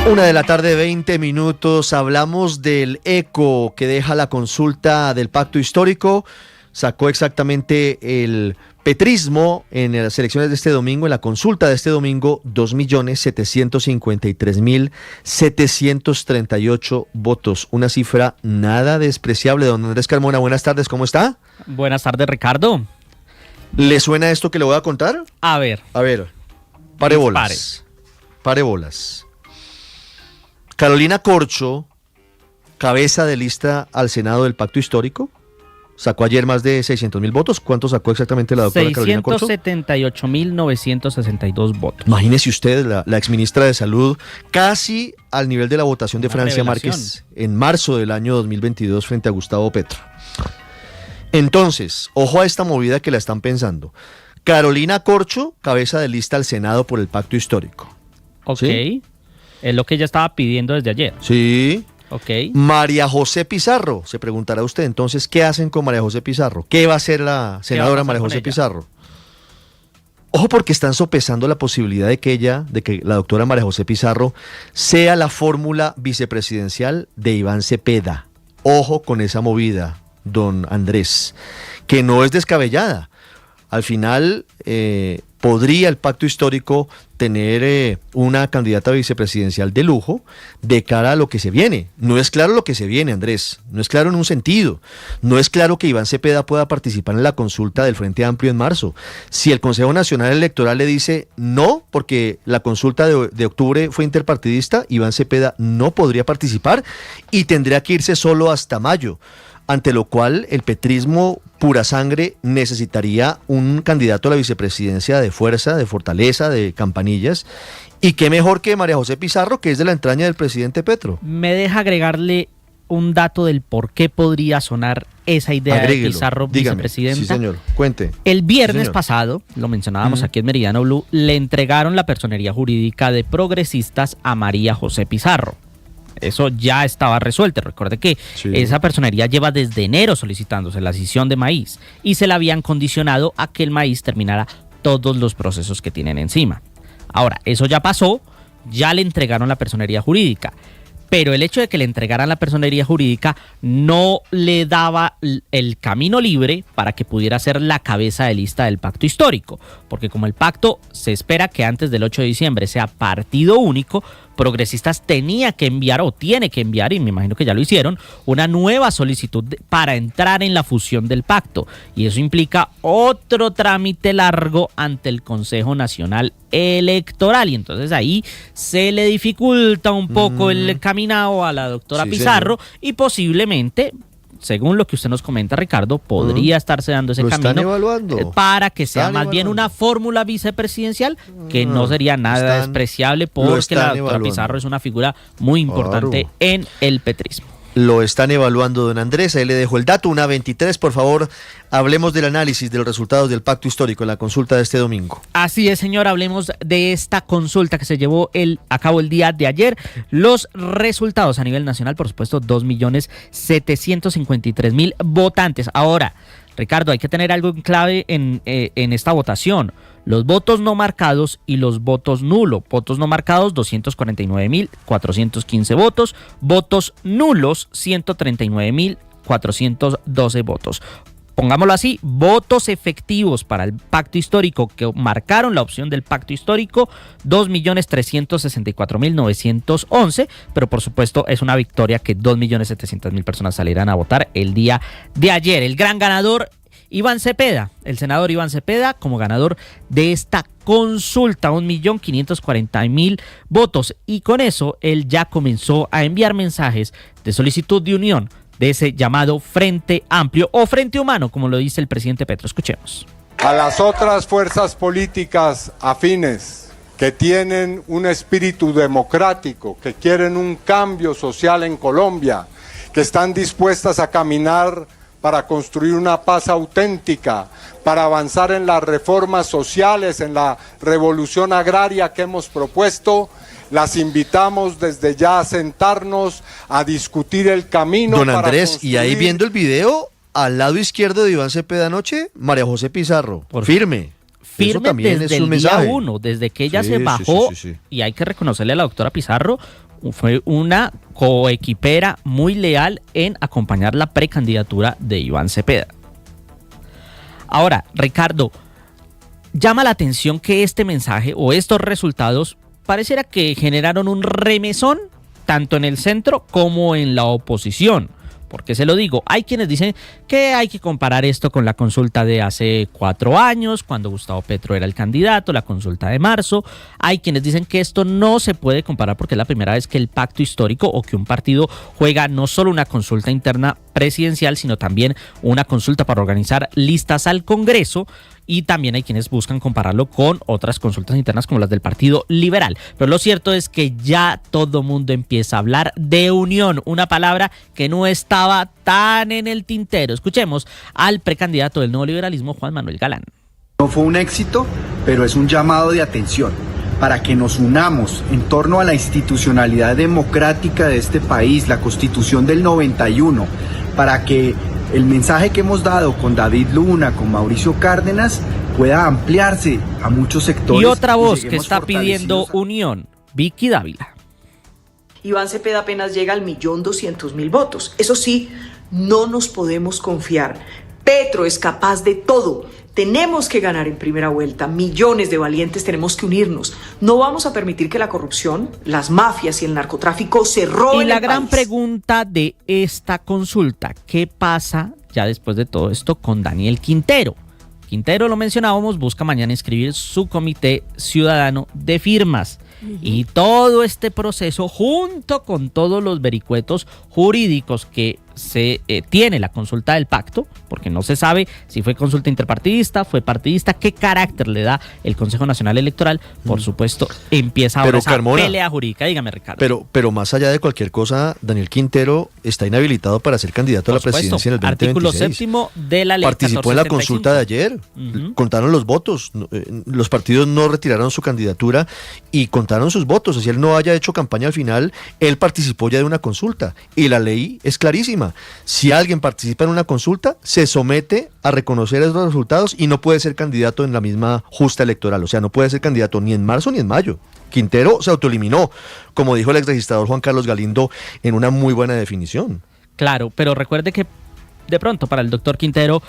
1:20 p.m. Hablamos del eco que deja la consulta del pacto histórico. Sacó exactamente el petrismo en las elecciones de este domingo, en la consulta de este domingo, 2.753.738 votos. Una cifra nada despreciable. Don Andrés Carmona, buenas tardes, ¿cómo está? Buenas tardes, Ricardo. ¿Le suena esto que le voy a contar? A ver, pare bolas. Pare bolas. Carolina Corcho, cabeza de lista al Senado del Pacto Histórico, sacó ayer más de 600.000 votos. ¿Cuánto sacó exactamente la doctora Carolina Corcho? 678.962 votos. Imagínese usted, la exministra de Salud, casi al nivel de la votación de Francia Márquez en marzo del año 2022 frente a Gustavo Petro. Entonces, ojo a esta movida que la están pensando. Carolina Corcho, cabeza de lista al Senado por el Pacto Histórico. Ok, ¿Sí? Es lo que ella estaba pidiendo desde ayer. Sí. Ok. María José Pizarro, se preguntará usted entonces, ¿qué hacen con María José Pizarro? ¿Qué va a hacer la senadora María José Pizarro? Ojo, porque están sopesando la posibilidad de que la doctora María José Pizarro sea la fórmula vicepresidencial de Iván Cepeda. Ojo con esa movida, don Andrés, que no es descabellada. Al final, podría el pacto histórico tener una candidata vicepresidencial de lujo de cara a lo que se viene. No es claro lo que se viene, Andrés. No es claro en un sentido. No es claro que Iván Cepeda pueda participar en la consulta del Frente Amplio en marzo. Si el Consejo Nacional Electoral le dice no, porque la consulta de octubre fue interpartidista, Iván Cepeda no podría participar y tendría que irse solo hasta mayo. Ante lo cual el petrismo pura sangre necesitaría un candidato a la vicepresidencia de fuerza, de fortaleza, de campanillas. Y qué mejor que María José Pizarro, que es de la entraña del presidente Petro. Me deja agregarle un dato del por qué podría sonar esa idea. Agréguelo, de Pizarro dígame. vicepresidenta. Sí, señor, cuente. El viernes señor. pasado, lo mencionábamos aquí en Meridiano Blue, le entregaron la personería jurídica de progresistas a María José Pizarro. Eso ya estaba resuelto. Recuerde que esa personería lleva desde enero solicitándose la escisión de maíz y se la habían condicionado a que el maíz terminara todos los procesos que tienen encima. Ahora, eso ya pasó, ya le entregaron la personería jurídica, pero el hecho de que le entregaran la personería jurídica no le daba el camino libre para que pudiera ser la cabeza de lista del pacto histórico, porque como el pacto se espera que antes del 8 de diciembre sea partido único, Progresistas tenía que enviar o tiene que enviar, y me imagino que ya lo hicieron, una nueva solicitud para entrar en la fusión del pacto. Y eso implica otro trámite largo ante el Consejo Nacional Electoral. Y entonces ahí se le dificulta un poco el caminado a la doctora Pizarro, señor. Y posiblemente, según lo que usted nos comenta, Ricardo, podría estarse dando ese camino para que sea más bien una fórmula vicepresidencial, que no sería nada despreciable, porque la doctora Pizarro es una figura muy importante en el petrismo. Lo están evaluando, don Andrés. Ahí le dejo el dato. 1:23, por favor, hablemos del análisis de los resultados del pacto histórico en la consulta de este domingo. Así es, señor, hablemos de esta consulta que se llevó a cabo el día de ayer. Los resultados a nivel nacional, por supuesto, 2.753.000 votantes. Ahora, Ricardo, hay que tener algo en clave en esta votación. Los votos no marcados y los votos nulos. Votos no marcados, 249.415 votos. Votos nulos, 139.412 votos. Pongámoslo así, votos efectivos para el pacto histórico que marcaron la opción del pacto histórico, 2.364.911, pero por supuesto es una victoria que 2.700.000 personas salieran a votar el día de ayer. El gran ganador, Iván Cepeda, el senador Iván Cepeda, como ganador de esta consulta, 1.540.000 votos. Y con eso él ya comenzó a enviar mensajes de solicitud de unión de ese llamado Frente Amplio o Frente Humano, como lo dice el presidente Petro. Escuchemos. A las otras fuerzas políticas afines que tienen un espíritu democrático, que quieren un cambio social en Colombia, que están dispuestas a caminar para construir una paz auténtica, para avanzar en las reformas sociales, en la revolución agraria que hemos propuesto, las invitamos desde ya a sentarnos, a discutir el camino. Don Andrés, construir... y ahí viendo el video, al lado izquierdo de Iván Cepeda anoche, María José Pizarro, firme. firme desde el día 1, desde que ella se bajó, sí. y hay que reconocerle a la doctora Pizarro, fue una coequipera muy leal en acompañar la precandidatura de Iván Cepeda. Ahora, Ricardo, llama la atención que este mensaje o estos resultados pareciera que generaron un remesón tanto en el centro como en la oposición. ¿Por qué se lo digo? Hay quienes dicen que hay que comparar esto con la consulta de hace 4 años, cuando Gustavo Petro era el candidato, la consulta de marzo. Hay quienes dicen que esto no se puede comparar porque es la primera vez que el pacto histórico o que un partido juega no solo una consulta interna presidencial, sino también una consulta para organizar listas al Congreso. Y también hay quienes buscan compararlo con otras consultas internas como las del Partido Liberal. Pero lo cierto es que ya todo mundo empieza a hablar de unión, una palabra que no estaba tan en el tintero. Escuchemos al precandidato del nuevo liberalismo, Juan Manuel Galán. No fue un éxito, pero es un llamado de atención para que nos unamos en torno a la institucionalidad democrática de este país, la Constitución del 91, para que el mensaje que hemos dado con David Luna, con Mauricio Cárdenas, pueda ampliarse a muchos sectores. Y otra voz que está pidiendo unión, Vicky Dávila. Iván Cepeda apenas llega al 1.200.000 votos. Eso sí, no nos podemos confiar. Petro es capaz de todo. Tenemos que ganar en primera vuelta. Millones de valientes tenemos que unirnos. No vamos a permitir que la corrupción, las mafias y el narcotráfico se roben. Y la el gran país. pregunta de esta consulta, ¿qué pasa ya después de todo esto con Daniel Quintero? Quintero, lo mencionábamos, busca mañana inscribir su comité ciudadano de firmas. Y todo este proceso, junto con todos los vericuetos jurídicos que se tiene la consulta del pacto, porque no se sabe si fue consulta interpartidista, fue partidista, qué carácter le da el Consejo Nacional Electoral, por supuesto, empieza ahora esa pelea jurídica. Dígame, Ricardo. Pero más allá de cualquier cosa, Daniel Quintero está inhabilitado para ser candidato a la presidencia en el 2026. Artículo 7 de la ley. Participó en la consulta de ayer, contaron los votos, los partidos no retiraron su candidatura y contaron sus votos, así él no haya hecho campaña al final, él participó ya de una consulta y la ley es clarísima. Si alguien participa en una consulta, se somete a reconocer esos resultados y no puede ser candidato en la misma justa electoral. O sea, no puede ser candidato ni en marzo ni en mayo. Quintero se autoeliminó, como dijo el exregistrador Juan Carlos Galindo en una muy buena definición. Claro, pero recuerde que de pronto para el doctor Quintero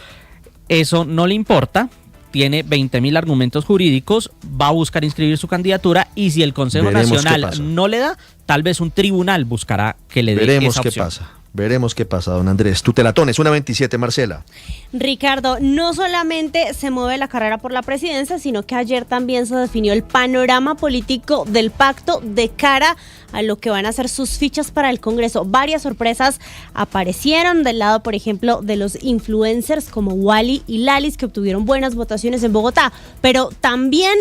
eso no le importa. Tiene 20.000 argumentos jurídicos, va a buscar inscribir su candidatura y si el Consejo Nacional no le da, tal vez un tribunal buscará que le dé esa opción. Veremos qué pasa, don Andrés. Tutelatones, 1:27, Marcela. Ricardo, no solamente se mueve la carrera por la presidencia, sino que ayer también se definió el panorama político del pacto de cara a lo que van a ser sus fichas para el Congreso. Varias sorpresas aparecieron del lado, por ejemplo, de los influencers como Wally y Lalis, que obtuvieron buenas votaciones en Bogotá, pero también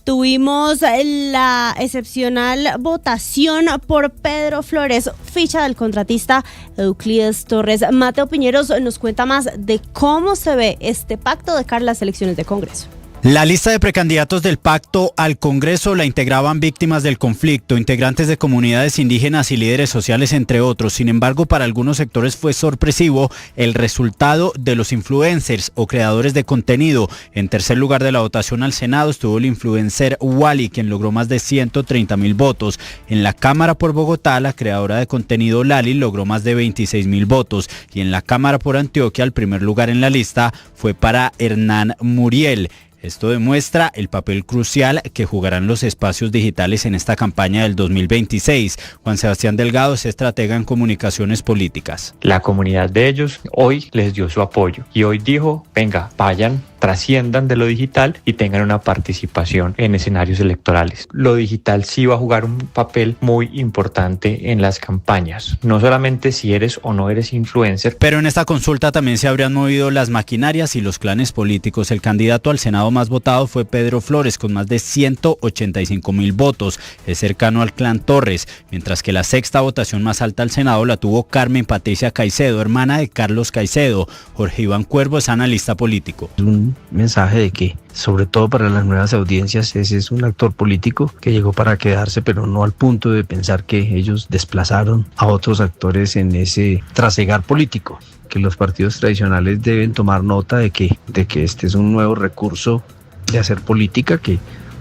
tuvimos la excepcional votación por Pedro Flores, ficha del contratista Euclides Torres. Mateo Piñeros nos cuenta más de cómo se ve este pacto de cara a las elecciones de Congreso. La lista de precandidatos del pacto al Congreso la integraban víctimas del conflicto, integrantes de comunidades indígenas y líderes sociales, entre otros. Sin embargo, para algunos sectores fue sorpresivo el resultado de los influencers o creadores de contenido. En tercer lugar de la votación al Senado estuvo el influencer Wally, quien logró más de 130.000 votos. En la Cámara por Bogotá, la creadora de contenido Lali logró más de 26.000 votos. Y en la Cámara por Antioquia, el primer lugar en la lista fue para Hernán Muriel. Esto demuestra el papel crucial que jugarán los espacios digitales en esta campaña del 2026. Juan Sebastián Delgado es estratega en comunicaciones políticas. La comunidad de ellos hoy les dio su apoyo y hoy dijo, venga, vayan, trasciendan de lo digital y tengan una participación en escenarios electorales. Lo digital sí va a jugar un papel muy importante en las campañas, no solamente si eres o no eres influencer. Pero en esta consulta también se habrían movido las maquinarias y los clanes políticos. El candidato al Senado más votado fue Pedro Flores, con más de 185.000 votos. Es cercano al clan Torres, mientras que la sexta votación más alta al Senado la tuvo Carmen Patricia Caicedo, hermana de Carlos Caicedo. Jorge Iván Cuervo es analista político. Un mensaje de que, sobre todo para las nuevas audiencias, ese es un actor político que llegó para quedarse, pero no al punto de pensar que ellos desplazaron a otros actores en ese trasegar político, que los partidos tradicionales deben tomar nota de que este es un nuevo recurso de hacer política que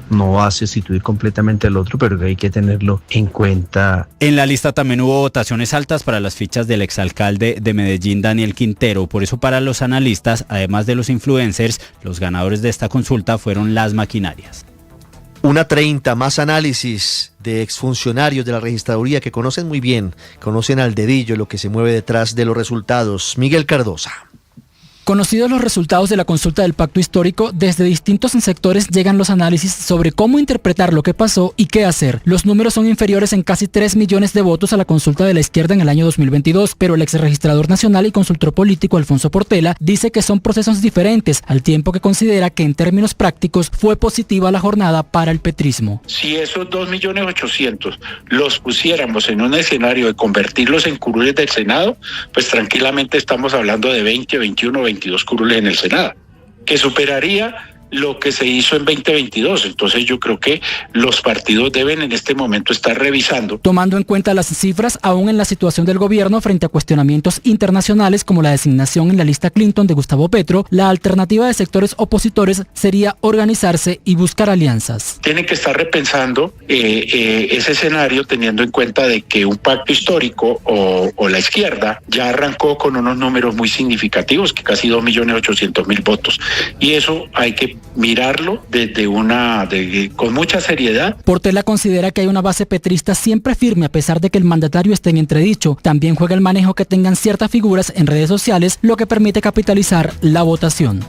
no va a sustituir completamente al otro, pero que hay que tenerlo en cuenta. En la lista también hubo votaciones altas para las fichas del exalcalde de Medellín, Daniel Quintero. Por eso, para los analistas, además de los influencers, los ganadores de esta consulta fueron las maquinarias. 1:30, más análisis de exfuncionarios de la registraduría que conocen muy bien, conocen al dedillo lo que se mueve detrás de los resultados. Miguel Cardosa. Conocidos los resultados de la consulta del pacto histórico, desde distintos sectores llegan los análisis sobre cómo interpretar lo que pasó y qué hacer. Los números son inferiores en casi 3 millones de votos a la consulta de la izquierda en el año 2022, pero el exregistrador nacional y consultor político Alfonso Portela dice que son procesos diferentes, al tiempo que considera que en términos prácticos fue positiva la jornada para el petrismo. Si esos 2.800.000 los pusiéramos en un escenario de convertirlos en curules del Senado, pues tranquilamente estamos hablando de 20, 21, 22 curules en el Senado, que superaría lo que se hizo en 2022. Entonces yo creo que los partidos deben en este momento estar revisando. Tomando en cuenta las cifras, aún en la situación del gobierno frente a cuestionamientos internacionales como la designación en la lista Clinton de Gustavo Petro, la alternativa de sectores opositores sería organizarse y buscar alianzas. Tienen que estar repensando ese escenario teniendo en cuenta de que un pacto histórico o la izquierda ya arrancó con unos números muy significativos, que casi 2.800.000 votos. Y eso hay que mirarlo con mucha seriedad. Portela considera que hay una base petrista siempre firme a pesar de que el mandatario esté en entredicho. También juega el manejo que tengan ciertas figuras en redes sociales, lo que permite capitalizar la votación.